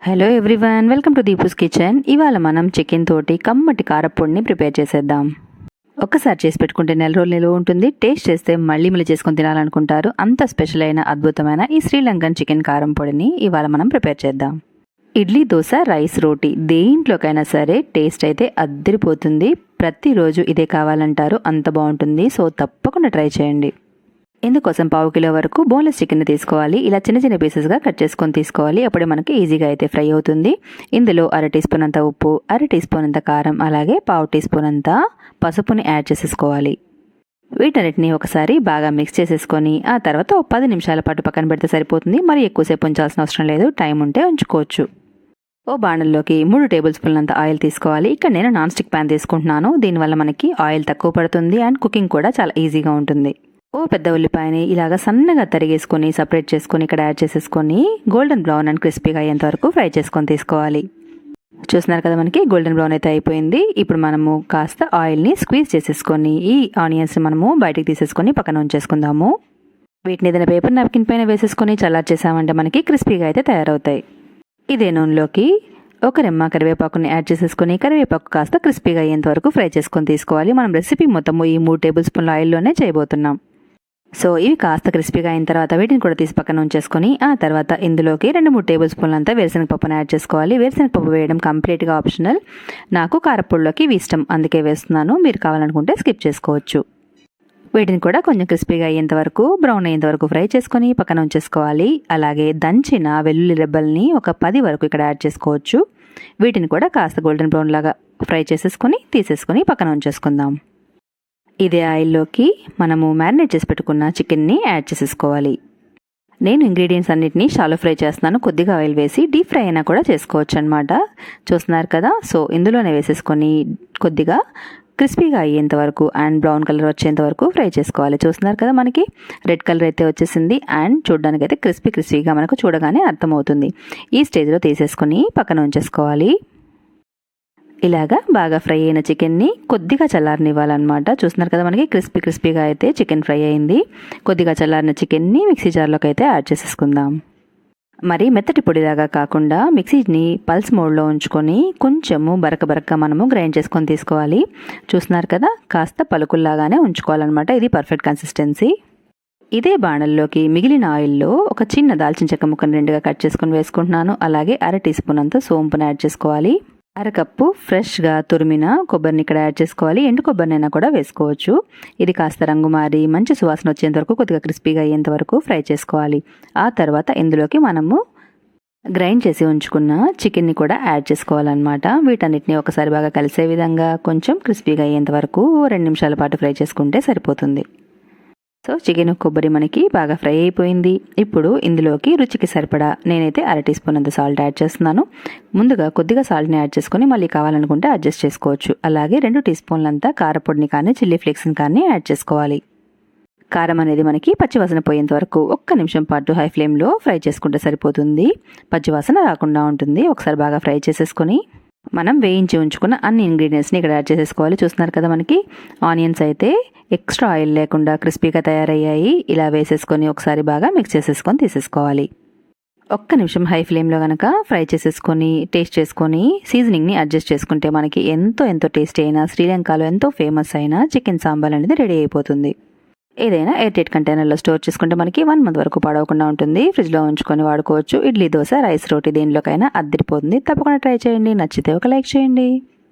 Hello everyone, welcome to Deepu's kitchen. ఇవాళ మనం chicken తోటి కమ్మటి కారపొడిని ప్రిపేర్ చేసేద్దాం. ఒక్కసారి చేసి పెట్టుకుంటే నెల రోజులు నిలువ ఉంటుంది. టేస్ట్ చేస్తే మళ్ళీ మళ్ళీ చేసుకొని తినాలనుకుంటారు. అంత స్పెషల్ అయిన అద్భుతమైన ఈ శ్రీలంకన్ చికెన్ కారం పొడిని ఇవాళ మనం ప్రిపేర్ చేద్దాం. ఇడ్లీ, దోశ, రైస్, రోటీ దేంట్లోకైనా సరే టేస్ట్ అయితే అద్దరిపోతుంది. ప్రతిరోజు ఇదే కావాలంటారు, అంత బాగుంటుంది. సో తప్పకుండా ట్రై చేయండి. ఇందుకోసం 1/2 కిలో వరకు బోన్లెస్ చికెన్ తీసుకోవాలి. ఇలా చిన్న చిన్న పీసెస్గా కట్ చేసుకొని తీసుకోవాలి. అప్పుడే మనకి ఈజీగా అయితే ఫ్రై అవుతుంది. ఇందులో 1/2 టీ స్పూన్ అంత ఉప్పు, 1/2 టీ స్పూన్ అంత కారం, అలాగే 1/2 టీ స్పూన్ అంత పసుపుని యాడ్ చేసేసుకోవాలి. వీటన్నిటిని ఒకసారి బాగా మిక్స్ చేసేసుకొని ఆ తర్వాత 10 నిమిషాల పాటు పక్కన పెడితే సరిపోతుంది. మరి ఎక్కువసేపు ఉంచాల్సిన అవసరం లేదు, టైం ఉంటే ఉంచుకోవచ్చు. ఓ బాణల్లోకి 3 టేబుల్ స్పూన్లంత ఆయిల్ తీసుకోవాలి. ఇక్కడ నేను నాన్ స్టిక్ ప్యాన్ తీసుకుంటున్నాను. దీనివల్ల మనకి ఆయిల్ తక్కువ పడుతుంది అండ్ కుకింగ్ కూడా చాలా ఈజీగా ఉంటుంది. ఓ పెద్ద ఉల్లిపాయని ఇలాగ సన్నగా తరిగేసుకొని సపరేట్ చేసుకొని ఇక్కడ యాడ్ చేసేసుకొని గోల్డెన్ బ్రౌన్ అండ్ క్రిస్పీగా అయ్యేంత వరకు ఫ్రై చేసుకొని తీసుకోవాలి. చూస్తున్నారు కదా, మనకి గోల్డెన్ బ్రౌన్ అయితే అయిపోయింది. ఇప్పుడు మనము కాస్త ఆయిల్ని స్క్వీజ్ చేసేసుకొని ఈ ఆనియన్స్ మనము బయటికి తీసేసుకొని పక్కన ఉంచేసుకుందాము. వీటిని ఏదైనా పేపర్ నాప్కిన్ పైన వేసేసుకొని చల్లార్చేసామంటే మనకి క్రిస్పీగా అయితే తయారవుతాయి. ఇదే నూనెలోకి ఒక రెమ్మ కరివేపాకుని యాడ్ చేసేసుకొని కరివేపాకు కాస్త క్రిస్పీగా అయ్యేంత వరకు ఫ్రై చేసుకొని తీసుకోవాలి. మనం రెసిపీ మొత్తము ఈ 3 టేబుల్ స్పూన్ల ఆయిల్లోనే చేయబోతున్నాం. సో ఇవి కాస్త క్రిస్పీగా అయిన తర్వాత వీటిని కూడా తీసి పక్కన ఉంచేసుకొని ఆ తర్వాత ఇందులోకి 2-3 టేబుల్ స్పూన్లంతా వేరుశనగపప్పును యాడ్ చేసుకోవాలి. వేరుశనగపప్పు వేయడం కంప్లీట్గా ఆప్షనల్. నాకు కారపొడిలోకి ఇవి ఇష్టం, అందుకే వేస్తున్నాను. మీరు కావాలనుకుంటే స్కిప్ చేసుకోవచ్చు. వీటిని కూడా కొంచెం క్రిస్పీగా అయ్యేంత వరకు, బ్రౌన్ అయ్యేంత వరకు ఫ్రై చేసుకొని పక్కన ఉంచేసుకోవాలి. అలాగే దంచిన వెల్లుల్లి రెబ్బల్ని ఒక 10 వరకు ఇక్కడ యాడ్ చేసుకోవచ్చు. వీటిని కూడా కాస్త గోల్డెన్ బ్రౌన్ లాగా ఫ్రై చేసేసుకొని తీసేసుకొని పక్కన ఉంచేసుకుందాం. ఇదే ఆయిల్లోకి మనము మ్యారినేట్ చేసి పెట్టుకున్న చికెన్ని యాడ్ చేసేసుకోవాలి. నేను ఇంగ్రీడియంట్స్ అన్నిటినీ షాలో ఫ్రై చేస్తున్నాను. కొద్దిగా ఆయిల్ వేసి డీప్ ఫ్రై అయినా కూడా చేసుకోవచ్చు అనమాట. చూస్తున్నారు కదా, సో ఇందులోనే వేసేసుకొని కొద్దిగా క్రిస్పీగా అయ్యేంత వరకు అండ్ బ్రౌన్ కలర్ వచ్చేంత వరకు ఫ్రై చేసుకోవాలి. చూస్తున్నారు కదా, మనకి రెడ్ కలర్ అయితే వచ్చేసింది అండ్ చూడడానికి అయితే క్రిస్పీగా మనకు చూడగానే అర్థమవుతుంది. ఈ స్టేజ్లో తీసేసుకొని పక్కన ఉంచేసుకోవాలి. ఇలాగా బాగా ఫ్రై అయిన చికెన్ని కొద్దిగా చల్లారనివ్వాలన్నమాట. చూస్తున్నారు కదా, మనకి క్రిస్పీగా అయితే చికెన్ ఫ్రై అయింది. కొద్దిగా చల్లారిన చికెన్ని మిక్సీ జార్లోకి అయితే యాడ్ చేసేసుకుందాం. మరి మెత్తటి పొడిలాగా కాకుండా మిక్సీని పల్స్ మోడ్లో ఉంచుకొని కొంచెము బరకగా మనము గ్రైండ్ చేసుకొని తీసుకోవాలి. చూస్తున్నారు కదా, కాస్త పలుకుల్లాగానే ఉంచుకోవాలన్నమాట. ఇది పర్ఫెక్ట్ కన్సిస్టెన్సీ. ఇదే బాణల్లోకి మిగిలిన ఆయిల్లో ఒక చిన్న దాల్చిన చెక్క ముక్కను 2గా కట్ చేసుకొని వేసుకుంటున్నాను. అలాగే 1/2 టీ స్పూన్ అంత సోంపును యాడ్ చేసుకోవాలి. 1/2 కప్పు ఫ్రెష్గా తురిమిన కొబ్బరిని ఇక్కడ యాడ్ చేసుకోవాలి. ఎండు కొబ్బరినైనా కూడా వేసుకోవచ్చు. ఇది కాస్త రంగు మారి మంచి సువాసన వచ్చేంత వరకు కొద్దిగా క్రిస్పీగా అయ్యేంత వరకు ఫ్రై చేసుకోవాలి. ఆ తర్వాత ఇందులోకి మనము గ్రైండ్ చేసి ఉంచుకున్న చికెన్ని కూడా యాడ్ చేసుకోవాలన్నమాట. వీటన్నిటిని ఒకసారి బాగా కలిసే విధంగా కొంచెం క్రిస్పీగా అయ్యేంత వరకు 2 నిమిషాల పాటు ఫ్రై చేసుకుంటే సరిపోతుంది. సో చికెన్ కొబ్బరి మనకి బాగా ఫ్రై అయిపోయింది. ఇప్పుడు ఇందులోకి రుచికి సరిపడా నేనైతే 1/2 టీ స్పూన్ అంత సాల్ట్ యాడ్ చేస్తున్నాను. ముందుగా కొద్దిగా సాల్ట్ని యాడ్ చేసుకొని మళ్ళీ కావాలనుకుంటే అడ్జస్ట్ చేసుకోవచ్చు. అలాగే 2 టీ స్పూన్లంతా కారపొడిని కానీ చిల్లీ ఫ్లేక్స్ని కానీ యాడ్ చేసుకోవాలి. కారం అనేది మనకి పచ్చివాసన పోయేంత వరకు 1 నిమిషం పాటు హై ఫ్లేమ్లో ఫ్రై చేసుకుంటే సరిపోతుంది. పచ్చివాసన రాకుండా ఉంటుంది. ఒకసారి బాగా ఫ్రై చేసేసుకొని మనం వేయించి ఉంచుకున్న అన్ని ఇంగ్రీడియంట్స్ని ఇక్కడ యాడ్ చేసేసుకోవాలి. చూస్తున్నారు కదా, మనకి ఆనియన్స్ అయితే ఎక్స్ట్రా ఆయిల్ లేకుండా క్రిస్పీగా తయారయ్యాయి. ఇలా వేసేసుకొని ఒకసారి బాగా మిక్స్ చేసేసుకొని తీసేసుకోవాలి. 1 నిమిషం హై ఫ్లేమ్లో కనుక ఫ్రై చేసేసుకొని టేస్ట్ చేసుకొని సీజనింగ్ని అడ్జస్ట్ చేసుకుంటే మనకి ఎంతో టేస్టీ అయినా శ్రీలంకలో ఎంతో ఫేమస్ అయిన చికెన్ సాంబార్ అనేది రెడీ అయిపోతుంది. ఏదైనా ఎయిర్ టైట్ కంటైనర్లో స్టోర్ చేసుకుంటే మనకి 1 మంత్ వరకు పాడవకుండా ఉంటుంది. ఫ్రిడ్జ్లో ఉంచుకొని వాడుకోవచ్చు. ఇడ్లీ, దోశ, రైస్, రోటీ దేనిలోకైనా అద్దరిపోతుంది. తప్పకుండా ట్రై చేయండి. నచ్చితే ఒక లైక్ చేయండి.